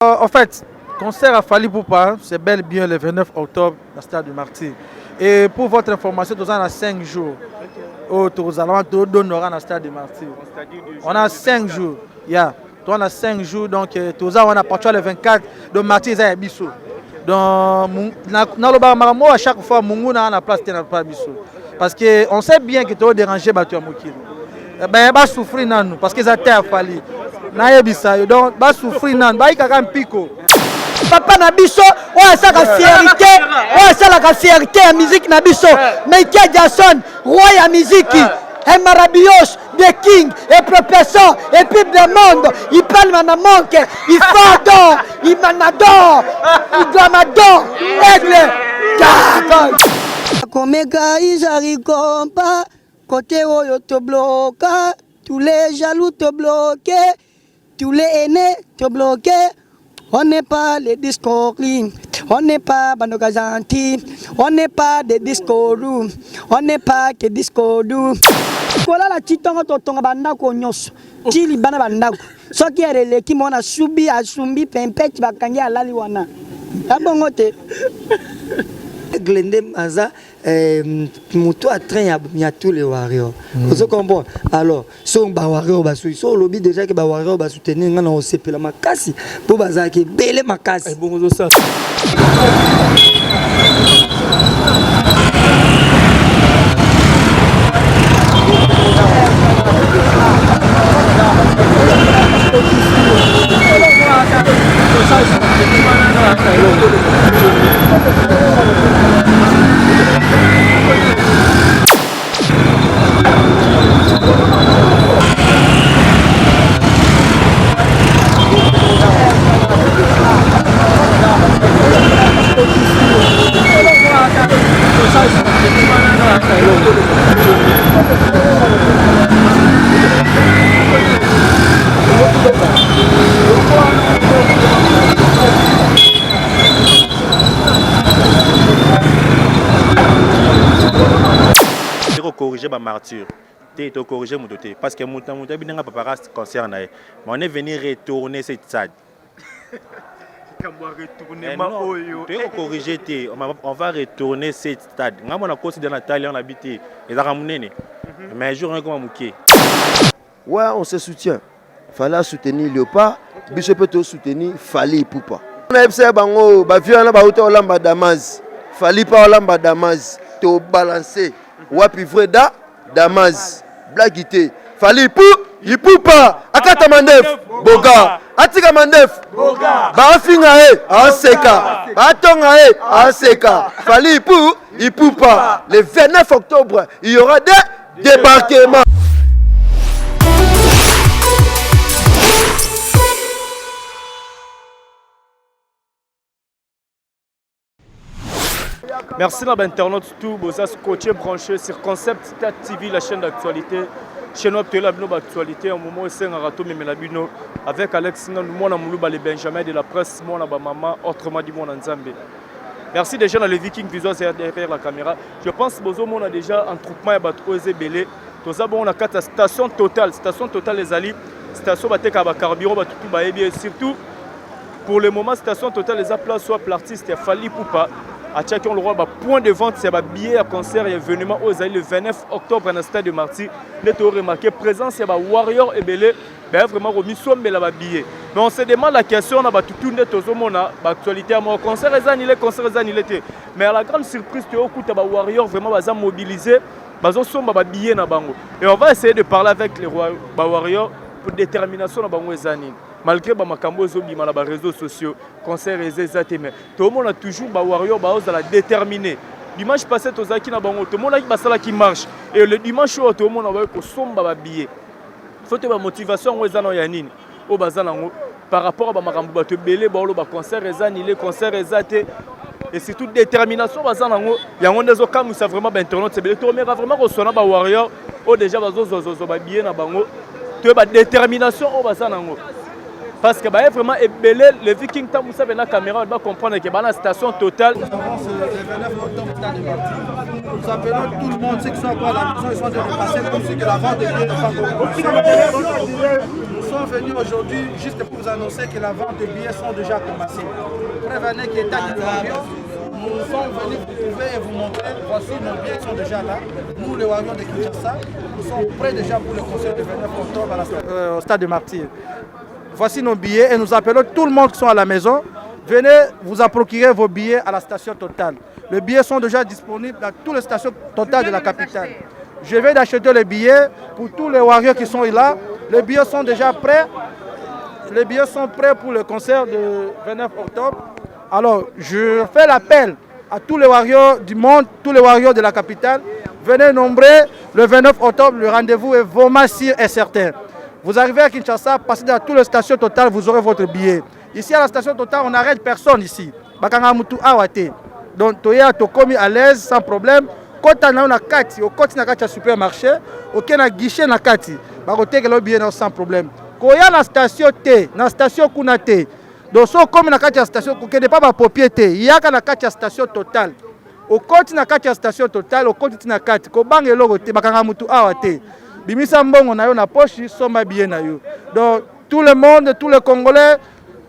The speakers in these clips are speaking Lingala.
En fait, concert à Fali Poupa, c'est bel et bien le 29 octobre dans le stade du Martyr. Et pour votre information, nous avons 5 jours. Au Tourzalama, dans le stade du Martyr. On a 5 jours. Yeah. On a 5 jours, donc on a parti le 24 de Martyr et Bissou. Donc, à chaque fois, on a la place de pas Bissou. Parce qu'on sait bien que tu as dérangé Batu Amokil. Ben, va souffrir non, parce que ça t'a fallu. Donc, va souffrir non, va y avoir un pico. Papa Nabiso, ouais, ça la fierté, ouais, ça la fierté à musique Nabiso. Michael Jackson, roi à musique. Et Marabios, The King, et professeur, et puis le monde, il parle mon manque, il fador, il manador, il glamador, aigle. Komeka Isarigomba, côté Oyo te bloque, tous les jaloux te bloquent, tous les aînés te bloquent. On n'est pas les discours clean, on n'est pas Banoka gentil, on n'est pas des discours doux, on n'est pas que discours doux. Voilà la titonga totonga bandako nyos, tili bana bandako. Soki arele ki mona subi asumbi pempet bakanya alali wana. Abongote. Glende maza mutu a train ya tous les warriors. Vous comprenez? Alors, son ba warrior ba sou, so lobby déjà que ba warrior ba soutenir ngana o sepela makasi pour bazaki bele makasi. Bon ça. Corriger ma martyr, tu corriger mon doté parce que mon n'a pas concerné. Mais on est venu retourner cette stade. On va retourner cette stade. On a considéré Nathalie, on a habité. Mais un jour, on a mouqué. Ouais, on se soutient. Fallait soutenir Léopard. Bishop peut soutenir Fali Poupa. On a observé bango, ba vieux na ba auto olamba Damas. Fali pa olamba Damas. To balancer. Wapi Vreda Damas. Blaguité. Fali Pou, il Poupa. Akata Mandef. Boga. Atika Mandef. Boga. Ba finga e, Aseka. Atonga e, Aseka. Fali Pou, il Poupa. Le 29 octobre, il y aura des débarquements. Merci à l'internaute tout, vous êtes coaché branché sur Concept Stade TV, la chaîne d'actualité. Chez nous, tu as l'actualité, au moment où c'est un râteau, mais avec Alex, nous avons les Benjamin de la presse, mon maman, autrement dit mon Nzambe. Merci déjà dans les Vikings visuels derrière la caméra. Je pense que nous avons déjà un troupement à battre aux ébélés. Tout ça, on a 4 stations totales. Station totale les alliés, station batte à carburant, et surtout, pour le moment, station totale les appels soit l'artiste Fali Poupa. À chacun le roi, point de vente, c'est un billet à concert et événement aux Alliés le 29 octobre dans le stade de Martyr. Nous avons remarqué présence, c'est un Warrior et Belé, vraiment remis sur le billet. Mais on se demande la question, on a tout le monde, l'actualité à mon concert, concert, mais à la grande surprise, tu as un Warrior vraiment mobilisé, ils sont billet. Et on va essayer de parler avec les Warriors pour détermination dans les malgré les réseaux sociaux, concert et mais tout le monde a toujours Warrior déterminé. Dimanche passé, tout le monde a qui marche. Et le dimanche, tout le monde a billet. Il faut une motivation par rapport à concert et surtout détermination. Il y a des cas où c'est vraiment internaute. C'est vraiment recevoir Warrior. Déjà, billet. Tu as détermination. parce que bah vraiment ébélé le Viking Tamoussa ben la caméra va comprendre que bah la station totale. Nous avons le 29 octobre stade de Marty. Nous appelons tout le monde, ceux qui sont encore à la maison, ils sont de repasser comme si que la vente de billets n'est pas commencée. Nous sommes venus aujourd'hui juste pour vous annoncer que la vente de billets sont déjà commencées. Prévenez qu'il est à nous sommes venus vous prouver et vous montrer, voici nos billets qui sont déjà là. Nous, les Warriors de Kinshasa, nous sommes prêts déjà pour le concert du 29 octobre au stade de Martyr. Voici nos billets et nous appelons tout le monde qui sont à la maison. Venez vous procurer vos billets à la station Total. Les billets sont déjà disponibles dans toutes les stations Total de la capitale. Je vais d'acheter les billets pour tous les Warriors qui sont là. Les billets sont déjà prêts. Les billets sont prêts pour le concert du 29 octobre. Alors, je fais l'appel à tous les Warriors du monde, tous les Warriors de la capitale. Venez nombreux le 29 octobre. Le rendez-vous est vraiment sûr et certain. Vous arrivez à Kinshasa, passez dans toutes les stations Total, vous aurez votre billet. Ici à la station Total, on n'arrête personne ici. Donc, Toya Tokomi à l'aise, sans problème. Quand on a une carte, au côté de supermarché, au guichet na carte, baroté que le billet sans problème. Quand il y a la station T, la station Kunate, donc comme na carte la station, qui n'est pas ma propriété, il y a la carte la station Total. Au côté de la station Total, au côté de la carte, ko bang et logo te bakanga mutu awate. Bimisa mbongo na yo na poche, soma billet na yo. Donc tout le monde, tous les Congolais,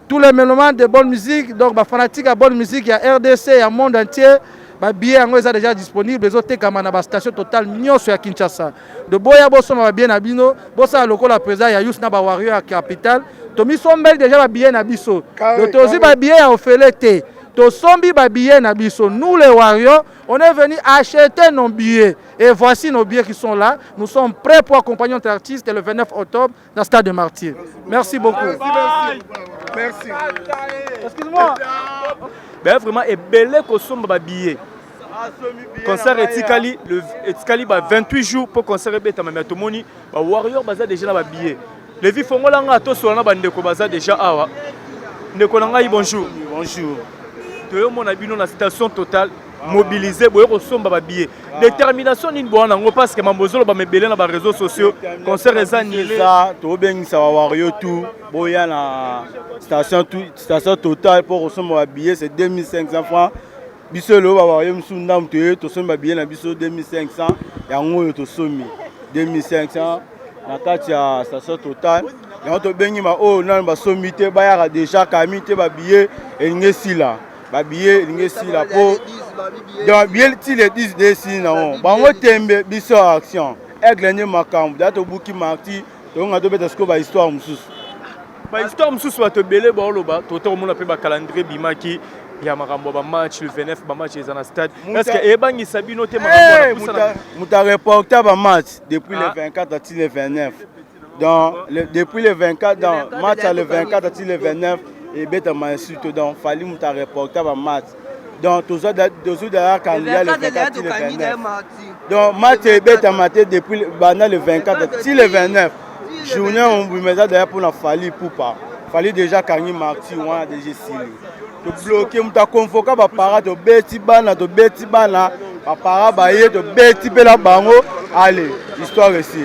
tous les mélomanes de bonne musique, donc les fanatiques de bonne musique, il y a RDC, il y a le monde entier, les billets sont déjà disponibles, les autres comme la station Total Nyonso à Kinshasa. De Boya Bosoma bien abino, Bossa loko la président ya Yus na ba warrior à capitale. Tomi sombe déjà les billets na biso. Donc aussi les billets à Ofelete. Tosombi ba billets na biso. Nous les warriors, on est venu acheter nos billets. Et voici nos billets qui sont là. Nous sommes prêts pour accompagner notre artiste le 29 octobre dans le stade de Martyr. Merci beaucoup. Merci. Excuse-moi. Ben vraiment ébélé ko somba billets. Concert etikali le etikali ba 28 jours pour concert beta mais tomoni ba warrior baza déjà na ba billets. Les vi fongola nga to solana ba ndeko baza déjà awa. Ndeko na ngai bonjour. Bonjour. Toyo mona bino na station Total mobilisé boye ko somba ba billets. Détermination ni bona ngo parce que mambozolo ba mebele na ba réseaux sociaux concert ezanile ça to bengisa ba warrior tout boya na station Total pour recevoir ba billets c'est 2500 francs. Biso lo ba warrior musu ndam to somba billet na biso 2500 yango yo to somi 2500 na kati ya station Total. Et on te bengi ma oh non ba sommité ba ya déjà kamité ba billet elingi là ba billet elingi là pour donc billet ti les 10 desi na on ba ngo tembe biso action aigle makambo da to buki marti to nga to beta sko ba histoire mususu ba histoire mususu ba to belé ba loba to to mona pe ba calendrier bimaki ya makambo ba match le 29 ba match ezana stade est-ce que ebangi sabino te makambo na muta reporter ba match depuis le 24 à le 29. Donc, depuis le 24, dans match à le 24 à le 29, et bête m'a insulté. Donc, il fallait me reporter un match. Donc, tous les d'ailleurs, quand il y a le 24 le 29. Donc, match est bête à mater depuis le 24 le 29. Journée, on vous met d'ailleurs pour la Fali Poupa. Fallait déjà gagner Marty, on a déjà signé. De bloquer, on t'a convoqué par parade de Betty Bana, par parade de Betty Bela Bango. Allez, histoire ici.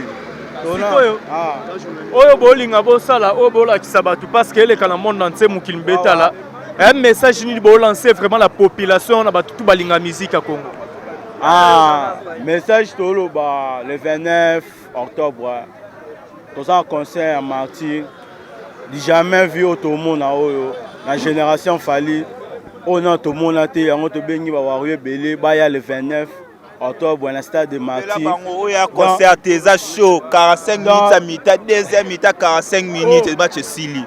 Oyo bolinga bosala oyo bolakisa bato parce que eleka na monde entier mokili mbetala un message ni bolancer vraiment la population na bato tout balinga musique à Congo. Message tolo ba le 29 octobre dans un concert à Martyr jamais vu au monde na oyo la génération Fali on a tout monde là té on to bengi ba warrior belé ba ya le 29 octobre dans le stade de Martyr. Il y a un concert déjà chaud, 45 minutes à mi-temps, deuxième mi-temps 45 minutes, et match Sili.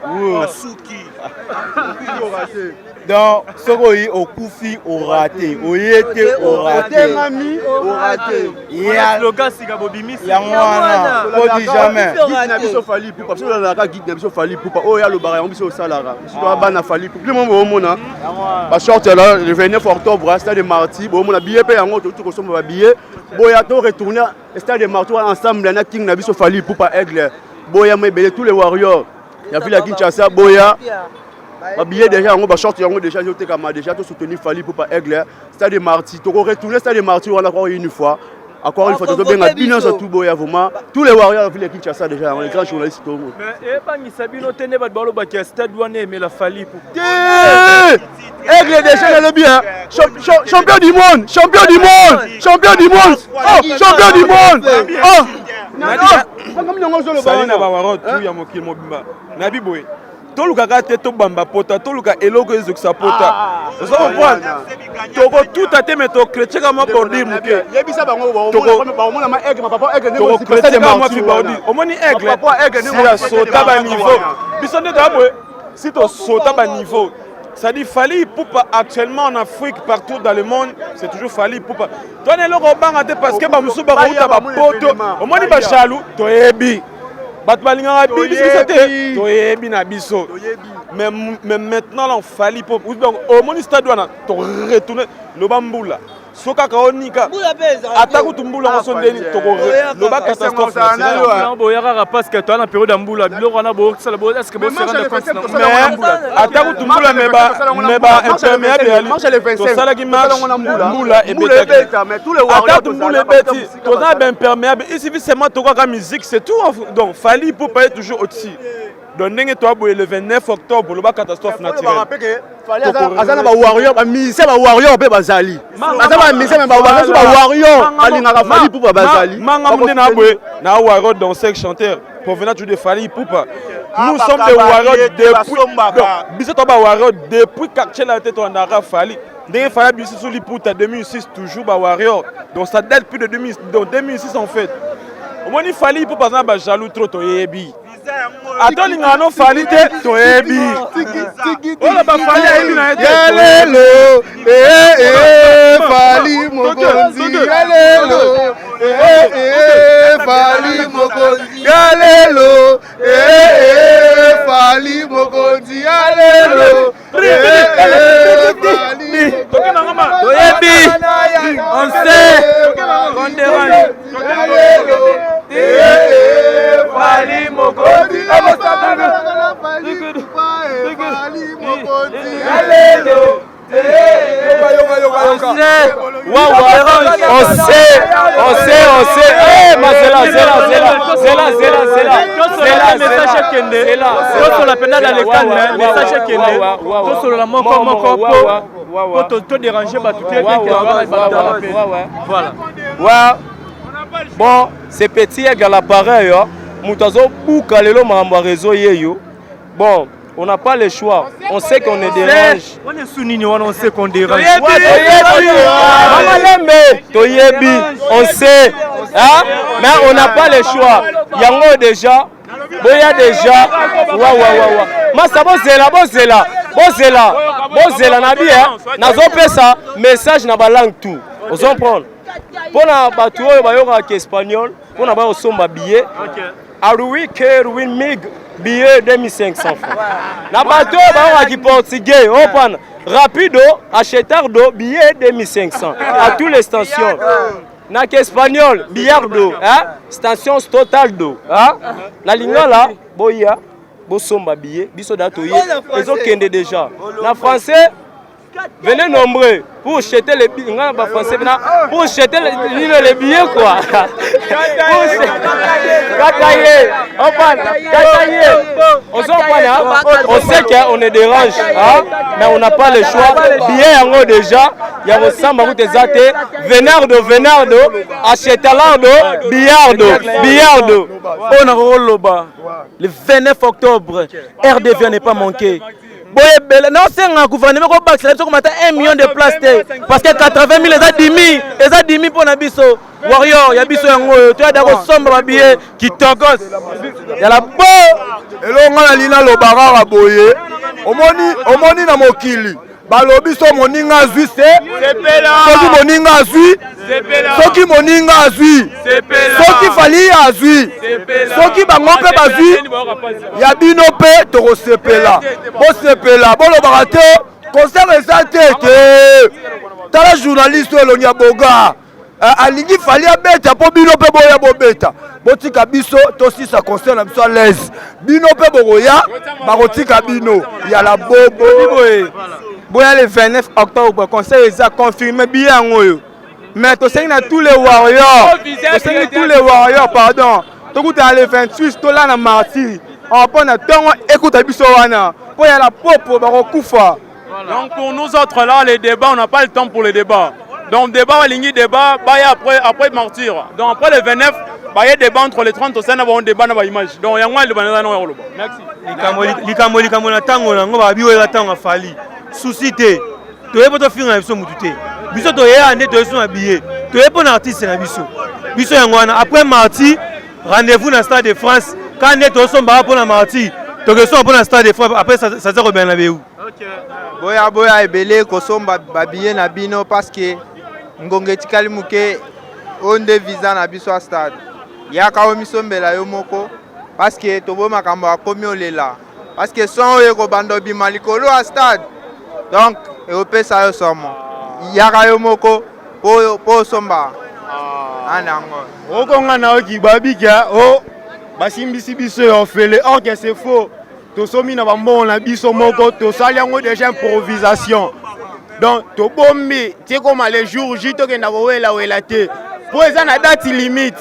Donc, ce qu'on a au Koufi, au raté, au Yété, au raté. Il y a le gars, c'est Gabobimi. Il y a moi, on dit jamais. Guide n'a pas fallu pour parce que la guide n'a pas fallu pour oh il y a le barrage on dit au salaire. Si tu as ban fallu pour plus mon mona. Ba short là le 29 octobre stade de Martyr, bon mon billet paye en tout consomme ba billet. Boya to retourner stade de Martyr ensemble na king n'a pas fallu pour pas aigle. Boya mais tous les warriors. Il y a vu la Kinshasa Boya. Les billets déjà, on va sortir déjà, déjà tout soutenir Fali pour pas aigle. Stade de Martyr, tu retourner stade de Martyr, on a encore une fois. Encore une fois, tu bien bien sur tout boya vraiment. Tous les warriors de Kinshasa déjà, les grands journalistes tout le monde. Mais bangi Sabino tene ba balo ba ki stade wane mais la fali pour. Aigle déjà le bien. Champion du monde, champion du monde, champion du monde. Oh, champion du monde. Oh. Sali na ba waro tu ya mokil mobimba. Na biboy. Toluka te to bamba pota, toluka eloko ezokisa pota. Vous comprenez? Toko tout à te meto chrétien comme pour dire muke. Yebisa bango ba mona ma aigle ma papa aigle ne ko chrétien comme fi ba dire. Omoni aigle. Papa aigle ne ko sota ba niveau. Bisonde dabwe. Si to sota ba niveau. Ça dit Fally Ipupa actuellement en Afrique, partout dans le monde, c'est toujours Fally Ipupa. Toi, tu es là parce que tu es là pour poto. Au moins, tu es jaloux, tu es bi. Mais maintenant, Fally Ipupa. Au moins, tu es retourné le bamboula. Soka kaonika ataku tumbula ngosondeni toko loba catastrophe nationale boyaka parce que toi na période mbula biloko na bo sala bo est-ce que bo sera de compte ataku tumbula meba imperméable ali to sala ki match mbula et beta mais tous les warriors ataku mbula beti to na ben imperméable il suffit seulement to ka musique c'est tout donc Fally Ipupa est toujours au-dessus. Donc le 29 octobre le catastrophe naturelle. Azana ba warrior ba mise ba warrior pe bazali. Azana mise ba warrior balingaka Fally Ipupa bazali. Manga munde na boye na warrior danseur chanteur provenant de Fally Ipupa. Nous sommes des warriors depuis biso ba warrior depuis quartier la tête on a Fally. Ndenge Fally biso sur Liputa 2006 toujours ba warrior. Donc ça date plus de 2006 en fait. Au moins il Fally Ipupa na ba jaloux trop to yebi. Attends, il y a un Fally to ebi. Oh la Fally ebi na ete. Yalelo, Fally mokonzi. Yalelo, Fally mokonzi. Yalelo, Fally mokonzi. Yalelo, To ebi. On sait. On dérange. Fally mokonzi. Bon, c'est petit à l'appareil. Moutazo bouka lelo mamba réseau yeyo. Bon, on n'a pas le choix. On sait qu'on est dérange. On est souni, on sait qu'on dérange. On sait. Hein? Mais on n'a pas le choix. Yango déjà. Boya déjà. Massa Bozela na bien. Nazo pesa message na ba langue tout. On s'en prend. Pour na batu oyo bayoka ki espagnol, pour na ba osomba billet. Arui Kerwin Mig billet 2500 francs. Na bato ba ki portugais, open rapido achetardo billet 2500 à toutes les stations. Na ki espagnol billardo, hein? Station Total do, hein? Na lingala boya bosomba billet, biso dato ye. Ils ont kende déjà. Na français venez nombreux pour acheter les billets. Pour acheter les billets quoi. On sait qu'on est dérange, hein? Mais on n'a pas le choix. Billets en haut déjà. Il y a ressemble à vous des athées. Venardo, achetalando, billardo. On a Roloba. Le 29 octobre, RDV n'est pas manqué. Non, c'est un gouvernement qui a 1 million de places. Parce que 80 000, les a 10 000 pour Nabiso. Warrior, il y a Biso Yango. Tu as d'abord sombre billet qui t'engage. Il y a la peau. Et là, on a l'ina le barra à boyer. Omoni na mokili. Balobi so moninga zui soki moninga azui soki moninga azui soki Fally azui soki bango mpe bazui ya bino mpe tokosepela bosepela bolobaka te concert eza te tala journaliste oyo elongi ya boga alingi Fally abeta mpo bino mpe boya bobeta botika biso tosisa concert na biso à l'aise bino mpe bokoya bakotika bino ya la bobo. Boya le 29 octobre, conseil est confirmé bien en haut. mais tu sais tous les warriors, tous les warriors, pardon. Tu as les 28, tu as la martyr. On prend un temps, écoute à Bissowana. Pour y aller la popo, donc pour nous autres là, les débats, on n'a pas le temps pour les débats. Donc débat, ligne débat, après martyr. Donc après le 29, il y a débat entre les 30 au sein d'avoir un débat dans l'image. Donc il y a moins de débat dans le merci. Likambo na tango na ngo ba biwe la tango fali. Souci te. Tu es pas to finir na biso mututé. Biso to ya ande to so habillé. Tu es pas un artiste na biso. Biso yangwana après martyr, rendez-vous dans Stade de France. Quand on est au son pour la martyr, tu es pour le Stade de France après ça se rebelle na béou. OK. Boya ebele ko somba babillé na bino parce que ngonge tikali muke onde visa na biso a stade. Yaka o misombela yo moko parce que tobo makambo akomi olela. Parce que son yo ko bando bima likolo a stade. Donc europé ça yo somo. Yaka yo moko po somba. Anango. Okonga na oki babika o basimbisi biso yo fele or que c'est faux. To somi na bambo na biso moko to sali yango déjà improvisation. Donc to bombi tie comme les jours J to kenda ko wela te. Po eza na date limite.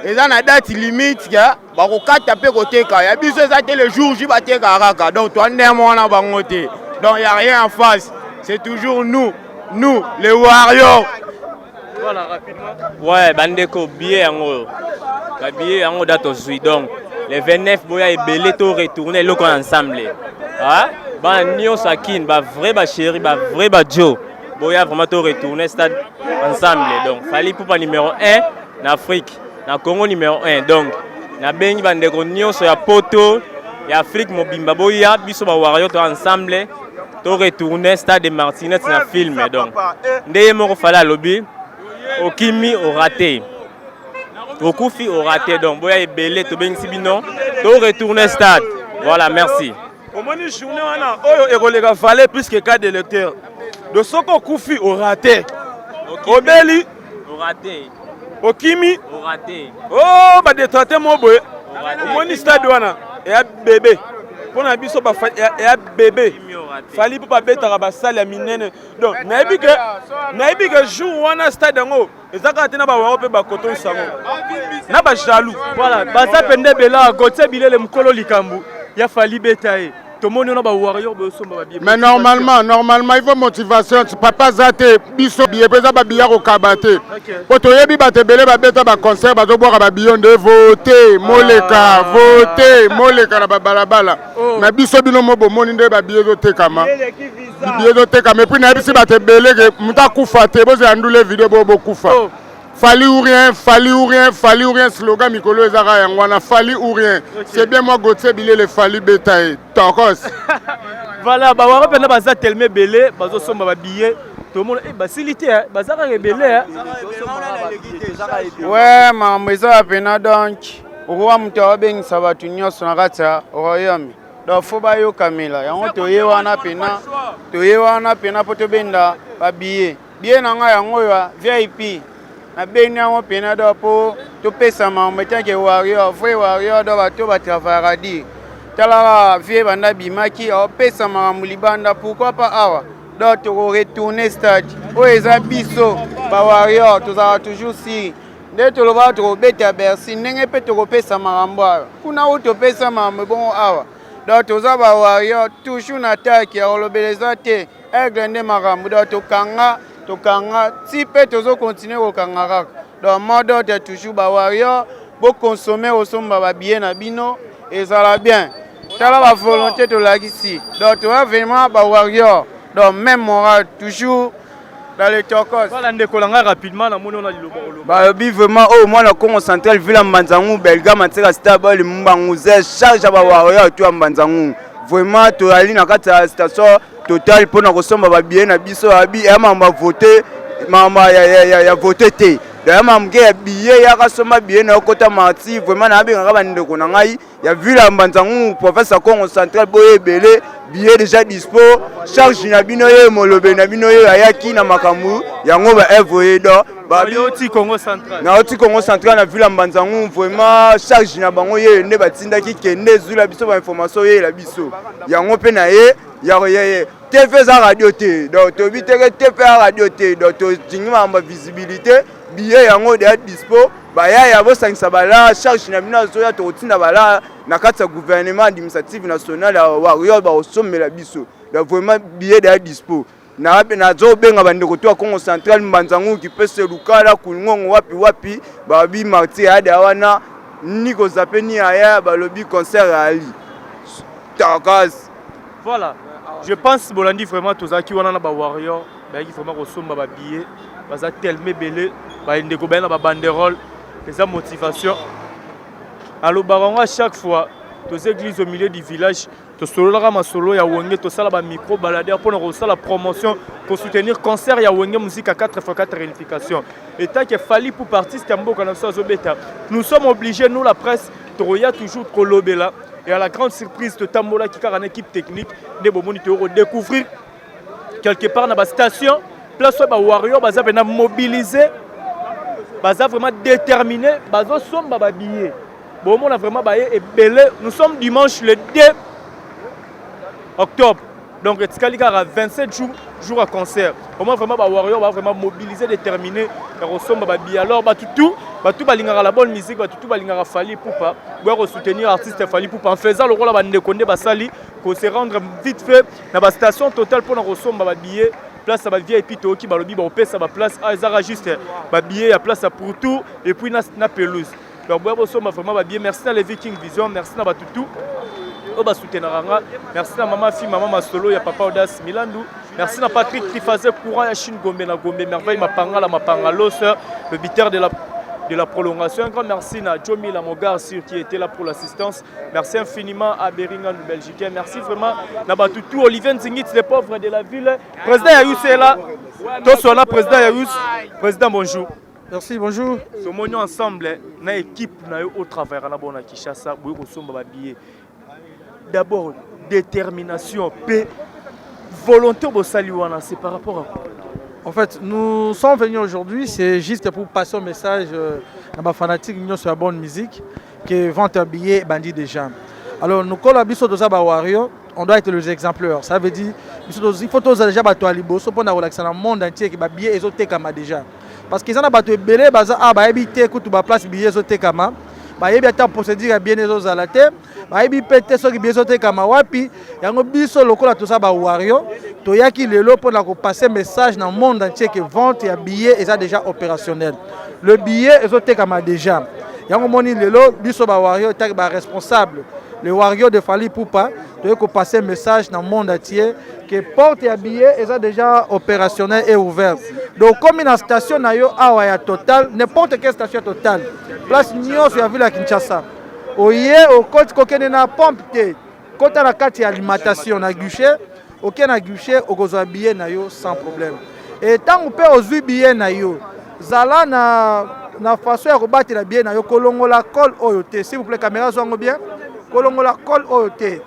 Eza na date limite ya ba ko kata pe ko teka. Ya biso eza te le jour J ba teka kaka. Donc to ndemo na bango te. Donc il y a rien en face. C'est toujours nous les warriors. Voilà rapidement. Ouais, bandeko billet yango. Ba billet yango date aujourd'hui donc les 29 boya ebele to retourner loko ensemble. Ah, ba nio sakin ba vrai ba chéri ba vrai ba Joe. Boya vraiment to retourner stade ensemble. Donc Fally Ipupa numéro 1 en Afrique, na Congo numéro 1. Donc na bengi bandeko nyonso ya poto ya Afrique mobimba boya biso ba warrior to ensemble to retourner stade de Martinez na film donc. Ndeye moko Fally lobby Okimi au raté. Okufi au raté donc boya ebele to bengi sibino to retourner stade. Voilà, merci. Au moins une journée wana oyo ekolega Fally plus que cas de lecteur. De soko Okufi au raté. Obeli Au raté. Okimi Au raté. oh ba détraté mo boye. Au moins stade wana et a bébé. Pour na biso ba et a bébé. Fally Ipupa betaka ba salle ya minene. Donc nayebi que jour wana stade ngo ezaka tena ba wa pe ba koton sango. Na ba jaloux. Voilà, baza pende bela côté bilele mukolo likambu ya Fally betaye. Tout le monde a warrior mais normalement il faut motivation. Tu peux pas zater biso billet pesa ba billet au kabate. Poto yebi bate bele ba beta ba concert ba zo boire ba billet de voter moleka na ba balabala. Mais biso bino mo bo moni nde ba billet zo tekama. Billet zo tekama puis na bisi bate bele ke muta kufa te boze andule video bo kufa. Fally ou rien, slogan Mikolo Ezara Yangwana, Fally ou rien. C'est bien moi Gauthier Bilé le Fally Betaye. Tokos. Voilà, bah on va pas tellement belé, bah on sommes billet. Tout le monde est facilité, bah ça va belé. Ouais, ma maison a peine donc. Roi Mutawabeng Sabatunyo Sonagata, Royaume. Donc faut pas yo Camila. Yango toye wana pena poto benda ba billet. Billet nanga yango ya VIP. Na beni yango pena do po to pesa ma metanke warrior vrai warrior do bato ba travailler tala vie banda bimaki o pesa ma mulibanda pourquoi pas awa do to retourner stade o eza biso ba warrior to za toujours si nde to loba to beta Bercy ndenge pe to pesa marambo kuna o to pesa ma bon awa do to za ba warrior toujours na attaque ya olobeleza te aigle nde marambo do to kanga si peut toujours continuer au kangara donc mode est toujours ba warrior pour consommer au somba ba bien na bino et ça va bien tala la volonté de la ici donc tu as vraiment ba warrior donc même moral toujours dans les tokos voilà ndeko langa rapidement na mono na liloba ba bi vraiment oh moi na Congo central ville Mbanzangu belga mateka stable mbangu ze charge ba warrior tu Mbanzangu vraiment to ali na kata station total pour na kosomba ba bien na biso abi ya mamba voter mama ya voter te da mamba ke billet ya kasomba bien na kota marti vraiment na benga ba ndeko na ngai ya villa Mbanzangu professeur Congo central boye belé billet déjà dispo charge na bino ye molobe na bino ye ayaki na makambu yango ba evoye do ba oti Congo central na oti Congo central na villa Mbanzangu vraiment charge na bango ye nde batinda ki kende zula biso ba information ye la biso yango pe na ye TV za radio te donc to biteke TV radio te donc to dingima ma visibilité billet yango de dispo ba ya bo sangisa bala charge na mina zo ya to tinda bala na kati ya gouvernement administratif national wa yo ba osomela biso donc vraiment billet de dispo na zo benga bandeko to Congo central mbanzangu ki pese lukala kulngongo wapi ba bi marti ada wana niko zapeni aya ba lobby concert ali takas. Voilà. Je pense Bolandi vraiment tous qui wana na ba warrior ba qui vraiment resomba ba billet baza tellement belé ba ndeko ba na ba banderole les motivation alors baronga chaque fois tous églises au milieu du village to solo la masolo ya wenge to sala ba micro balader pour nous la promotion pour soutenir concert ya wenge musique à 4x4 réunification et tant que fali pour artiste mboka na so beta nous sommes obligés nous la presse troya toujours kolobela. Et à la grande surprise de Tambola qui a une équipe technique, de Bomoni te découvrir quelque part dans la station, place où Warrior baza vraiment mobilisé, baza vraiment déterminé, baza somba ba billet. Bon, on a vraiment baillé et belé. Nous sommes dimanche le 2 octobre. Donc il y a 27 jours à concert. Au moins vraiment Warrior va vraiment mobiliser, déterminé, et ressemble ba billet. Alors tout balingara la bonne musique, tout balingara Fally Ipupa, pour soutenir l'artiste Fally Ipupa en faisant le rôle de Konde Basali, pour se rendre vite fait dans la station totale pour ressemble ba billet. Place à ba VIP to qui ba lobi ba opé ça ba place à Zara juste ba billet à place pour tout et puis na pelouse. Donc boire ressemble vraiment ba billet. Merci à les Viking Vision, merci à tout. Merci à maman fille, maman Masolo, ya papa Audace Milandou. Merci à Patrick qui faisait courant à Chine Gombe na Gombe merveille Mapanga l'os, le bitter de la prolongation. Un grand merci à Jomi Lamogar qui était là pour l'assistance. Merci infiniment à Beringan de Belgique. Merci vraiment à Batoutou, Olivier Nzingit, les pauvres de la ville. Président Yayous est là. Tous sont là, président Yayous. Président, bonjour. Merci, bonjour. Nous sommes ensemble, une équipe au travail à Kinshasa, d'abord, détermination, paix, volonté au Saliwana, c'est par rapport à quoi? En fait, nous sommes venus aujourd'hui, c'est juste pour passer un message à ma fanatique sur la bonne musique, qui vend un billet bandit des gens. Alors, nous collaborons dans les Warriors, on doit être les exemplaires. Ça veut dire il faut tous déjà battre à Liboso pour relaxer dans le monde entier qui va billet et autres comme déjà. Parce qu'ils ont battu belé, éviter que tu vas place billet et autres comme bah il y a tant procédure bien les autres à la terre bah il pété ceux qui bien sauté comme wapi yango biso lokola tout ça ba Wario to yaki lelo pour la passer message dans le monde entier que vente et billet est déjà opérationnel le billet est autres comme déjà yango moni lelo biso ba Wario est ba responsable le Wario de Fally Ipupa doit passer message dans le monde entier que porte et billet est déjà opérationnel et ouvert. Donc comme une station nayo awaya total n'importe quelle station totale place nyos ya ville à Kinshasa oye au côté kokene na pompe te côté la carte alimentation na guichet aucun na guichet okozwa billet nayo sans problème et tant on peut ozu billet nayo zala na façon ya kobattre la billet nayo kolongola col oyote s'il vous plaît caméra zongo bien kolongola col oyote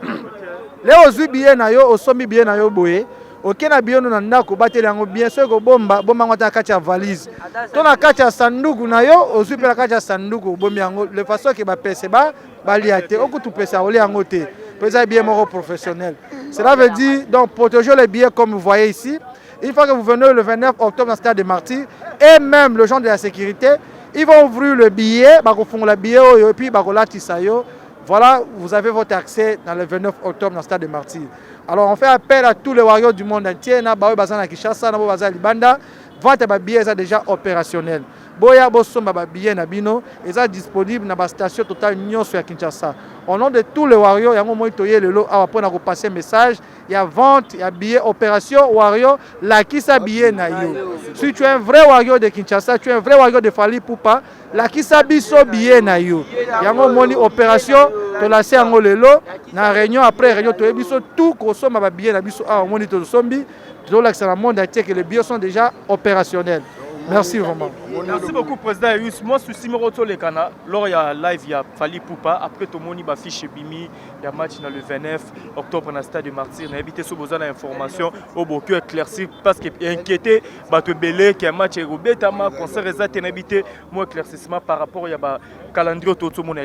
les ozu billet nayo osomi billet nayo boye ok na billet na ndako battre yango bien sûr ko bomba ngota kati ya valise to na kati ya sanduku nayo ozu pe na kati ya sanduku bombi yango de façon que ba pese ba liate okutu pesa ole yango te pesa bien moro professionnel. Cela veut dire donc protéger les billets comme vous voyez ici. Une fois que vous venez le 29 octobre dans le stade des Martyrs et même le gens de la sécurité, ils vont ouvrir le billet, ba ko font le billet et puis ba ko latisa yo. Voilà, vous avez votre accès dans le 29 octobre dans le stade des Martyrs. Alors on fait appel à tous les warriors du monde entier, na bawe bazana Kinshasa, na bawe Libanda, vente ba billets est déjà opérationnel. Boya bosomba ba billets na bino, est disponible na ba station totale nyonso ya Kinshasa. Au nom de tous les warriors, yango moi toye lelo awa pona ko passer message, il y a vente, il y a billet opération warrior la kisa billet na yo. Si tu es un vrai warrior de Kinshasa, tu es un vrai warrior de Fally Ipupa, la kisa biso billet na yo. Yango moni opération to la se yango lelo na réunion après réunion to biso tout kosoma ba billet na biso awa moni to sombi, to la que le monde entier que les billets sont déjà opérationnels. Merci vraiment. Merci beaucoup, Président Yayous. Moi, je suis Moroto le Kana. Lors il y a live, il y a Fally Ipupa. Après, tout le monde va afficher Bimi. Il y a match dans le 29 octobre dans le stade de Martyrs. On a évité ce besoin d'information au beaucoup éclairci parce qu'il est inquiété. Bateau Belé, qui a un match et Robé Tama, concert exact, on a évité mon éclaircissement par rapport à calendrier tout le monde.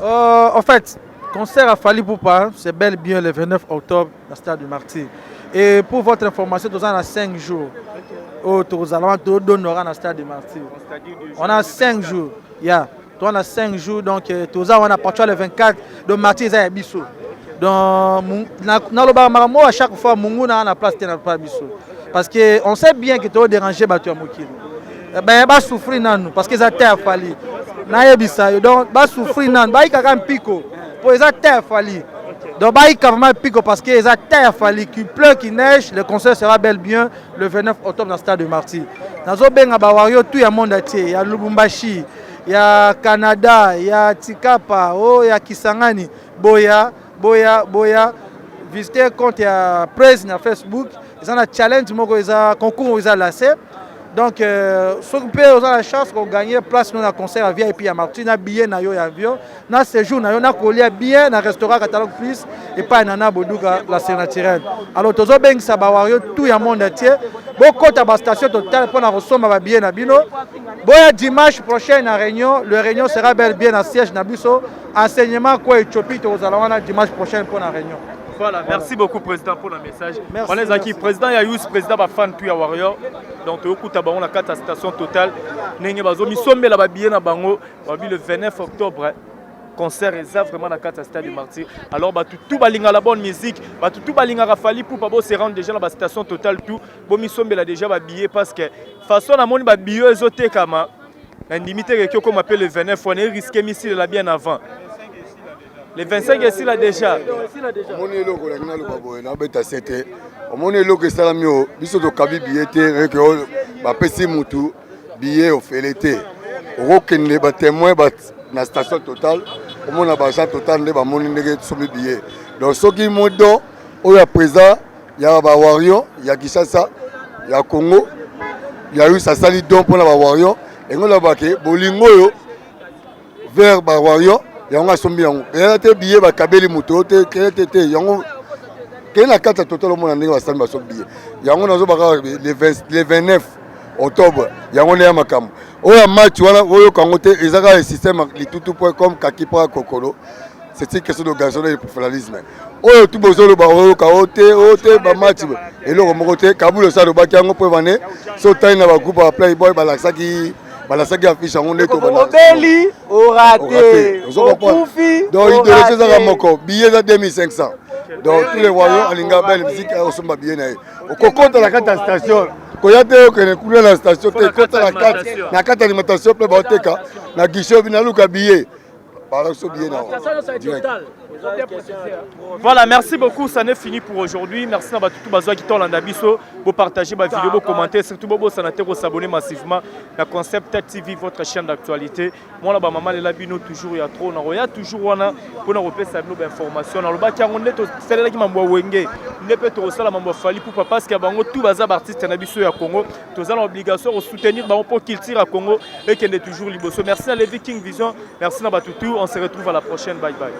En fait, concert à Fali Poupa, c'est bel et bien le 29 octobre dans le stade du Martyr. Et pour votre information, nous avons 5 jours. Au Tourzalan, dans le stade du Martyr. On a 5 jours. On a 5 jours, donc on a parti le 24 de Martyr et Bissou. Donc, à chaque fois, on a la place de pas Bissou. Parce qu'on sait bien que tu as dérangé Batu Amokili. Ben, va souffrir parce qu'ils ont terre Fali. Donc, va souffrir il y a un pico. Pour les terre Fali. Donc, il y a un pico parce qu'ils ont terre Fali. Qu'il pleut, qu'il neige, le concert sera bel bien le 29 octobre dans le stade de Martyr. Dans le tout le monde entier. Il y a Lubumbashi, il y a Canada, il y a Tikapa, il y a Kisangani, Boya. Visiter compte presse sur Facebook. Ils ont un challenge, ils ont un concours, ils ont lancé. Donc, ceux qui ont la chance de gagner place dans le concert à VIP à Martyr, na billet na yo avion, na séjour na yo na collé bien dans restaurant Catalogue Plus et pas nana Bodouga la Sénatirelle. Alors tozo beng sabawario tout le monde entier. Beaucoup de station totale pour recevoir ma billet na bino. Boya dimanche prochain à Réunion, le Réunion sera bel bien à siège na biso. Enseignement quoi Éthiopie tozalana dimanche prochain pour la Réunion. Voilà, merci beaucoup président pour le message. On est aquí président Yayous président ba fan tout ya warrior. Donc okuta ba on a 4 stations totales. Nenge bazo mi sombe la ba billet na bango le 29 octobre. Concert est vraiment dans 4 stades du Martyr. Alors tout balinga la bonne musique, tout balinga Rafali pour pas se rendre déjà dans la station totale tout. Bon mi sombe la déjà ba billet parce que façon na moni ba billet ezoté kama. La limité que comme appelle le 29 on est risqué ici là bien avant. Le 25 est ici là déjà. On est là, on est là que ça mieux. Biso to kabi billet que ba pesi mutu billet au félété. Rokende ba témoin ba na station totale. On a ba total de ba moni ndenge somi billet. Donc ce qui modo au ya présent, il y a ba Wario, il y a Kinshasa, il y a Congo, il y a eu ça sali don pour la ba Wario et on la ba ke bolingo yo vers ba Wario. Yanga sombi yango te billet ba kabeli muto te yango ke na kata total mo na ndenge basali ba sombi yango nazo baka le 29 octobre yango ne ya makambo oya match wana oyo kango te ezaka le système litutu.com kakipra kokolo c'est une question d'organisation et de professionnalisme oyo tout bozolo ba oyo ka ote ba match eloko moko te kabulo sa do baki yango po vané so taille na ba groupe ba playboy ba laksaki balasaki affiche yango nde obeli oraté okufi donc idéologie ezaka moko billet eza 2500 donc tous les voyants alinga belle musique osomba billet na ye okokota na kati ya station koya te okende kuna na station te kota na kati alimentation mpe baoteka na guichet binaluka billet balaso billet na Voilà, merci beaucoup, ça n'est fini pour aujourd'hui. Merci à tout bazoa qui t'en biso pour partager ma vidéo, pour commenter, surtout bobo sanaté pour s'abonner massivement à Concept TV, votre chaîne d'actualité. Moi là-bas maman les labino toujours il y a trop on a toujours wana pour nous repérer ça nos informations. Dans le bas qui on est c'est là qui m'a wenge. Ne peut trop ça la mambo fali pour parce qu'il y a bango tout bazar artiste na biso ya Congo. Tous ont l'obligation de soutenir bango pour qu'il tire à Congo et qu'il est toujours liboso. Merci à les Viking Vision. Merci à tout. On se retrouve à la prochaine. Bye bye.